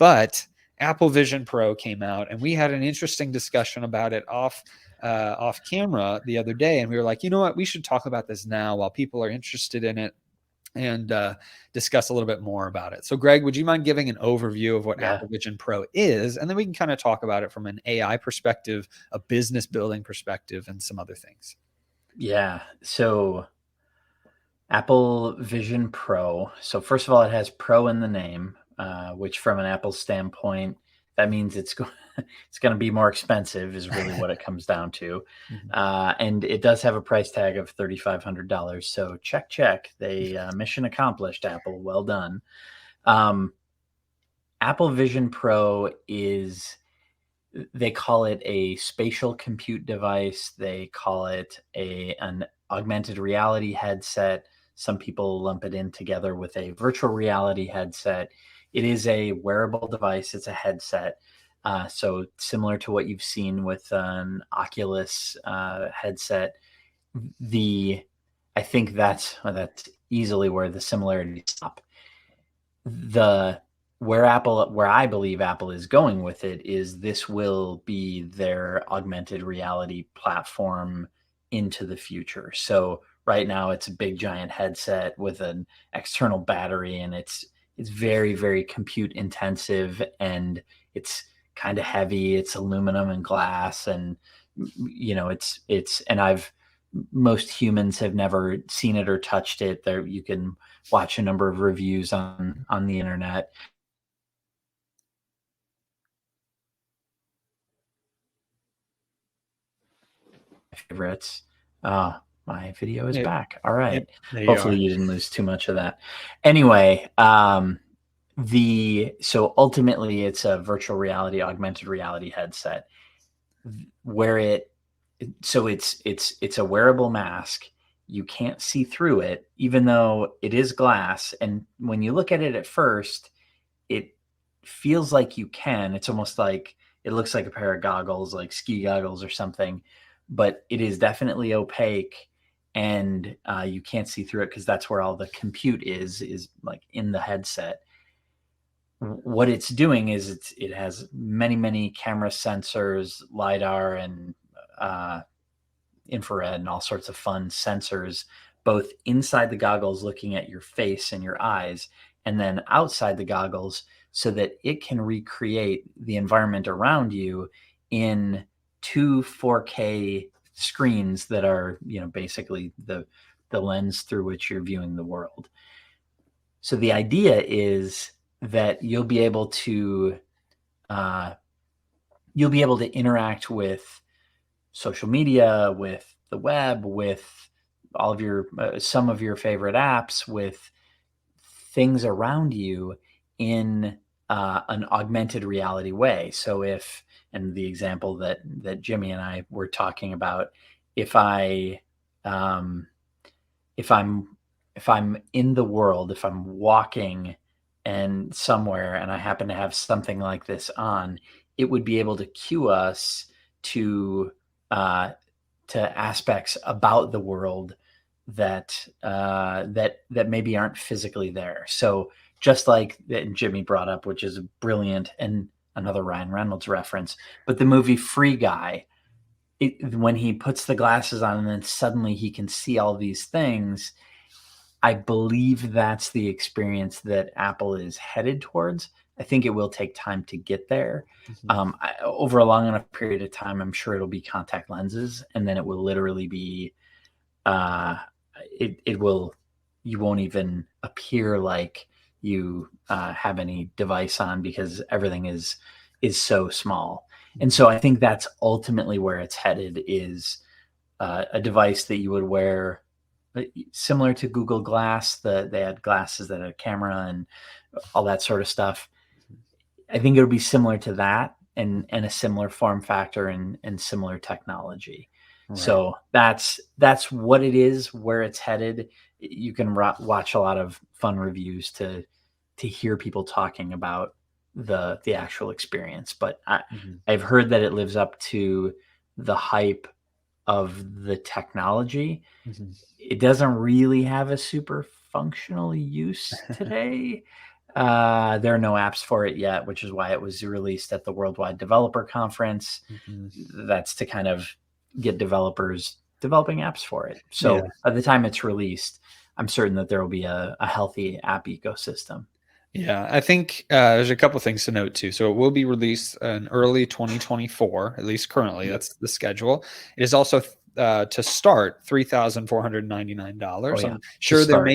But Apple Vision Pro came out, and we had an interesting discussion about it off camera the other day, and we were like, you know what, we should talk about this now while people are interested in it, and discuss a little bit more about it. So Greg, would you mind giving an overview of what Apple Vision Pro is? And then we can kind of talk about it from an AI perspective, a business building perspective, and some other things. Yeah. So Apple Vision Pro. So first of all, it has Pro in the name, which from an Apple standpoint, that means it's going to be more expensive is really what it comes down to. And it does have a price tag of $3,500. So check. They mission accomplished, Apple. Well done. Apple Vision Pro they call it a spatial compute device. They call it an augmented reality headset. Some people lump it in together with a virtual reality headset. It is a wearable device. It's a headset. So similar to what you've seen with an Oculus headset. I think that's easily where the similarities stop. Where I believe Apple is going with it is this will be their augmented reality platform into the future. So right now it's a big giant headset with an external battery, and it's very, very compute intensive, and it's kind of heavy. It's aluminum and glass, and most humans have never seen it or touched it. There you can watch a number of reviews on the internet. Favorites. My video is back. All right. Hopefully you didn't lose too much of that. Anyway, so ultimately it's a virtual reality, augmented reality headset where it's a wearable mask. You can't see through it, even though it is glass. And when you look at it at first, it feels like you can. It's almost like it looks like a pair of goggles, like ski goggles or something, but it is definitely opaque, and you can't see through it because that's where all the compute is like in the headset. What it's doing is it has many, many camera sensors, LiDAR and infrared and all sorts of fun sensors, both inside the goggles looking at your face and your eyes, and then outside the goggles so that it can recreate the environment around you in 2 4K screens that are, basically the lens through which you're viewing the world. So the idea is that you'll be able to interact with social media, with the web, with all of your some of your favorite apps, with things around you in an augmented reality way. So and the example that Jimmy and I were talking about, if I'm in the world, if I'm walking and somewhere and I happen to have something like this on, it would be able to cue us to aspects about the world that maybe aren't physically there. So just like that Jimmy brought up, which is brilliant and another Ryan Reynolds reference, but the movie Free Guy, when he puts the glasses on and then suddenly he can see all these things, I believe that's the experience that Apple is headed towards. I think it will take time to get there. Over a long enough period of time, I'm sure it'll be contact lenses, and then it will literally be, you won't even appear like you have any device on because everything is so small. And so I think that's ultimately where it's headed, is a device that you would wear similar to Google Glass. They had glasses that had a camera and all that sort of stuff. I think it'll be similar to that and a similar form factor and similar technology. Right. So that's what it is, where it's headed. You can watch a lot of fun reviews to hear people talking about the actual experience. But I've heard that it lives up to the hype of the technology. It doesn't really have a super functional use today. There are no apps for it yet, which is why it was released at the Worldwide Developer Conference. Mhm. That's to kind of get developers developing apps for it. Yeah. So by the time it's released, I'm certain that there will be a healthy app ecosystem. Yeah, I think there's a couple things to note too. So it will be released in early 2024, at least currently. Yep. That's the schedule. It is also to start Oh $3,499. yeah. I'm To sure start.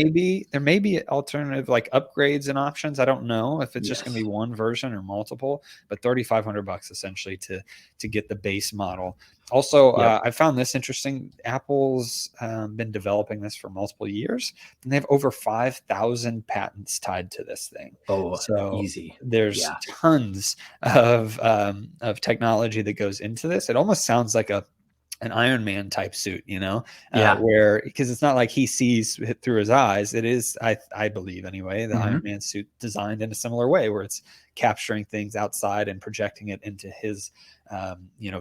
there may be alternative like upgrades and options. I don't know if it's just going to be Yes. one version or multiple, but $3,500 essentially to get the base model. Also, Yep. I found this interesting. Apple's been developing this for multiple years, and they have over 5,000 patents tied to this thing. Oh, So easy. there's Yeah. tons of technology that goes into this. It almost sounds like an Iron Man type suit, Yeah. where because it's not like he sees it through his eyes. It is, I believe anyway, the Iron Hmm. Man suit designed in a similar way, where it's capturing things outside and projecting it into his,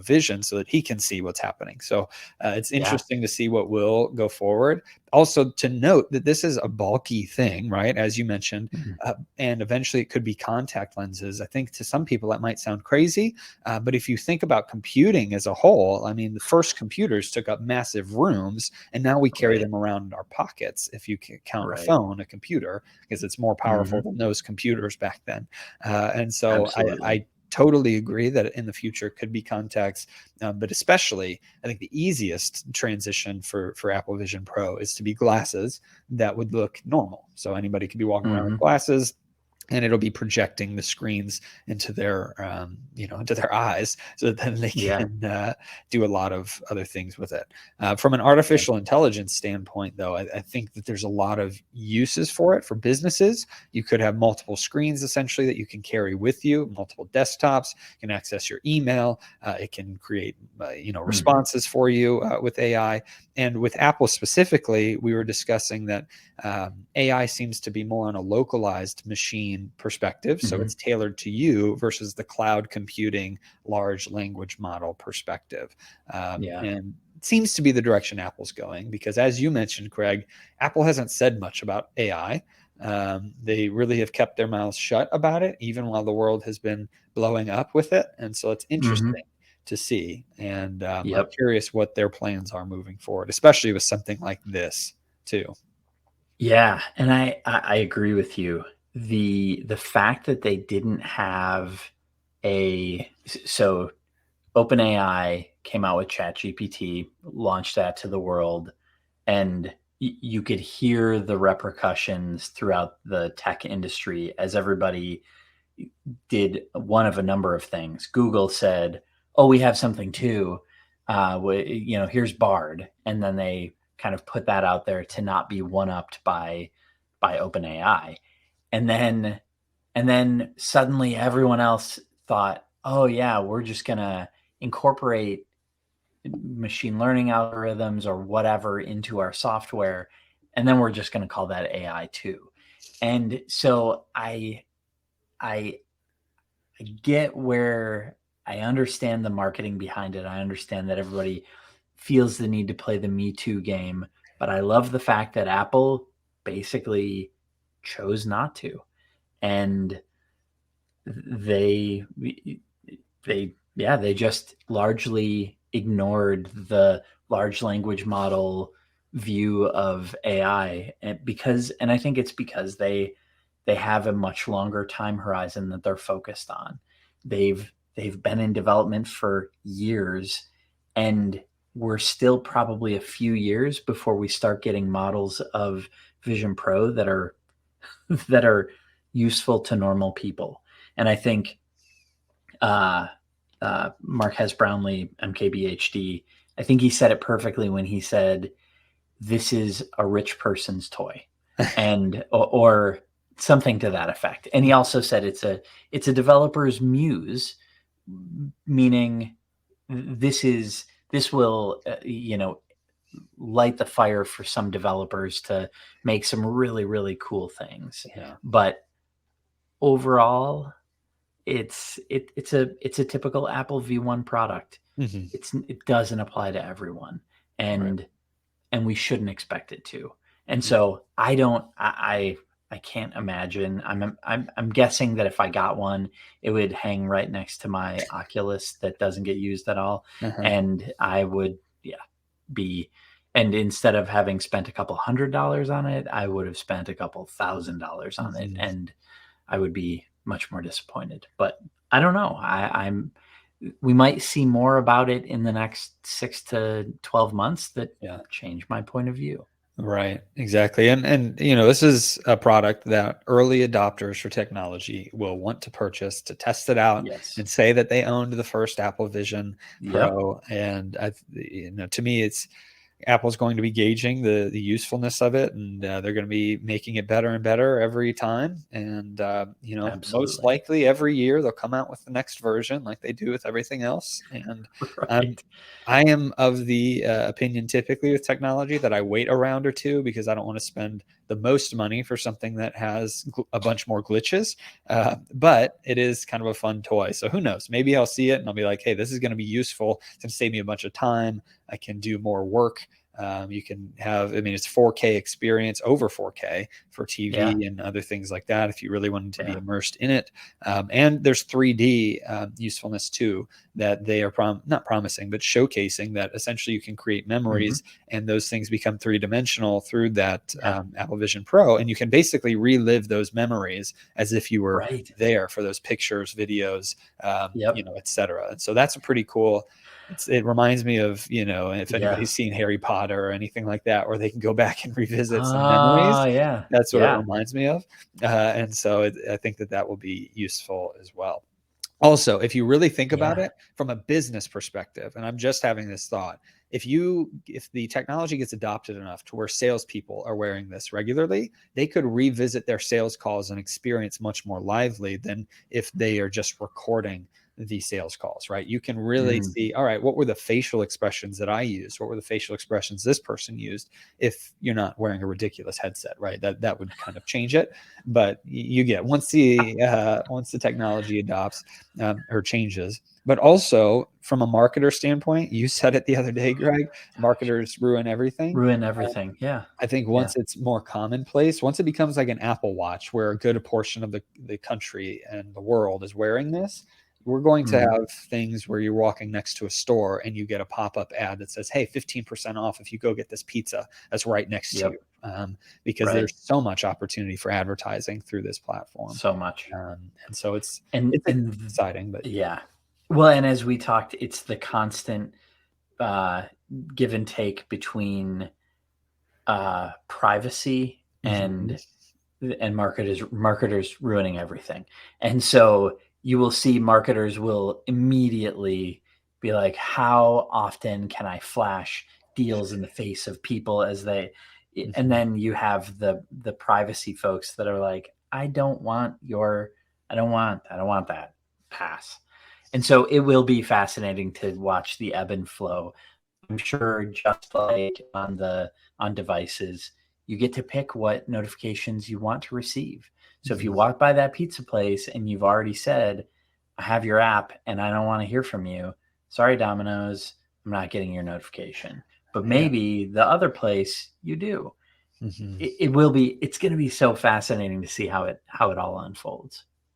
vision, so that he can see what's happening. So it's Yeah. interesting to see what will go forward. Also, to note that this is a bulky thing, right? As you mentioned, Mhm. and eventually it could be contact lenses. I think to some people that might sound crazy, but if you think about computing as a whole, I mean, the first computers took up massive rooms, and now we carry Right. them around in our pockets. If you can count a Right. phone, a computer, because it's more powerful Hmm. than those computers back then. And so Absolutely. I totally agree that in the future could be contacts, but especially I think the easiest transition for Apple Vision Pro is to be glasses that would look normal. So anybody could be walking around with Hmm. glasses, and it'll be projecting the screens into their into their eyes, so that then they Yeah. can do a lot of other things with it. From an Yeah. artificial intelligence standpoint, though, I think that there's a lot of uses for it for businesses. You could have multiple screens essentially that you can carry with you, multiple desktops. You can access your email. It can create Hmm. responses for you with AI. And with Apple specifically, we were discussing that AI seems to be more on a localized machine perspective. So Hmm. it's tailored to you versus the cloud computing large language model perspective. Yeah. And it seems to be the direction Apple's going, because, as you mentioned, Craig, Apple hasn't said much about AI. They really have kept their mouths shut about it, even while the world has been blowing up with it. And so it's Hmm. interesting to see. And I'm Yep. curious what their plans are moving forward, especially with something like this, too. Yeah, and I agree with you. The fact that they didn't have so OpenAI came out with ChatGPT, launched that to the world, and you could hear the repercussions throughout the tech industry as everybody did one of a number of things. Google said, "Oh, we have something too. Here's Bard," and then they kind of put that out there to not be one upped by OpenAI, and then suddenly everyone else thought, "Oh yeah, we're just gonna incorporate machine learning algorithms or whatever into our software, and then we're just going to call that AI too." And so I get where I understand the marketing behind it. I understand that everybody feels the need to play the Me Too game, but I love the fact that Apple basically chose not to. And they they just largely ignored the large language model view of AI, and I think it's because they have a much longer time horizon that they're focused on. They've been in development for years, and we're still probably a few years before we start getting models of Vision Pro that are that are useful to normal people. And I think uh, Marquez Brownlee, MKBHD, I think he said it perfectly when he said, "This is a rich person's toy," and or something to that effect. And he also said it's a developer's muse, meaning this will light the fire for some developers to make some really really cool things. Yeah. But overall, it's a typical Apple V1 product. Hmm. It doesn't apply to everyone, Right. and we shouldn't expect it to. And Yeah. so I don't. I can't imagine. I'm guessing that if I got one, it would hang right next to my Oculus that doesn't get used at all, Uh-huh. and I would, yeah, be. And instead of having spent a couple $100 on it, I would have spent a couple $1,000 on it, Mhm. and I would be much more disappointed. But I don't know. I'm. We might see more about it in the next 6 to 12 months that Yeah. change my point of view. Right, exactly. And this is a product that early adopters for technology will want to purchase to test it out Yes. and say that they owned the first Apple Vision Yep. Pro. And to me, it's Apple's going to be gauging the usefulness of it, and they're going to be making it better and better every time. And most Absolutely. likely every year they'll come out with the next version, like they do with everything else. And um, Right. I am of the opinion typically with technology that I wait a round or two because I don't want to spend the most money for something that has a bunch more glitches. But it is kind of a fun toy. So who knows? Maybe I'll see it and I'll be like, hey, this is going to be useful. It's going to save me a bunch of time. I can do more work. You can have, I mean, it's 4K experience over 4K for Yeah. TV and other things like that if you really wanted to be Yeah. immersed in it. And there's 3D usefulness too that they are not promising, but showcasing that essentially you can create Hmm. memories and those things become three-dimensional through that Yeah. Apple Vision Pro. And you can basically relive those memories as if you were Right. there for those pictures, videos, Yep. et cetera. And so that's a pretty cool. It reminds me of, if Yeah. anybody's seen Harry Potter or anything like that, where they can go back and revisit some Ah, memories. yeah. That's what it Yeah. reminds me of. And so I think that will be useful as well. Also, if you really think about Yeah. it from a business perspective, and I'm just having this thought, if the technology gets adopted enough to where salespeople are wearing this regularly, they could revisit their sales calls and experience much more lively than if they are just recording the sales calls, right? You can really Mm. see, all right, what were the facial expressions that I used? What were the facial expressions this person used? If you're not wearing a ridiculous headset, right? That would kind of change it. But you get once the technology adopts or changes. But also from a marketer standpoint, you said it the other day, Greg. Marketers ruin everything. Ruin Um, everything. Yeah. I think Yeah. once it's more commonplace, once it becomes like an Apple Watch, where a good portion of the country and the world is wearing this, we're going to Mm. have things where you're walking next to a store and you get a pop-up ad that says, "Hey, 15% off if you go get this pizza that's right next to you," Yep. because Right. there's so much opportunity for advertising through this platform. So much. And so And it's and exciting, but yeah. Well, and as we talked, it's the constant uh, give and take between privacy Mhm. and marketers ruining everything. And so you will see marketers will immediately be like, how often can I flash deals in the face of people as they, and Mhm. then you have the privacy folks that are like, I don't want that pass. And so it will be fascinating to watch the ebb and flow. I'm sure just like on devices, you get to pick what notifications you want to receive. So if you Mhm. walk by that pizza place and you've already said, I have your app and I don't want to hear from you, sorry, Domino's, I'm not getting your notification. But Yeah. maybe the other place you do. Mhm. It will be, it's going to be so fascinating to see how it all unfolds.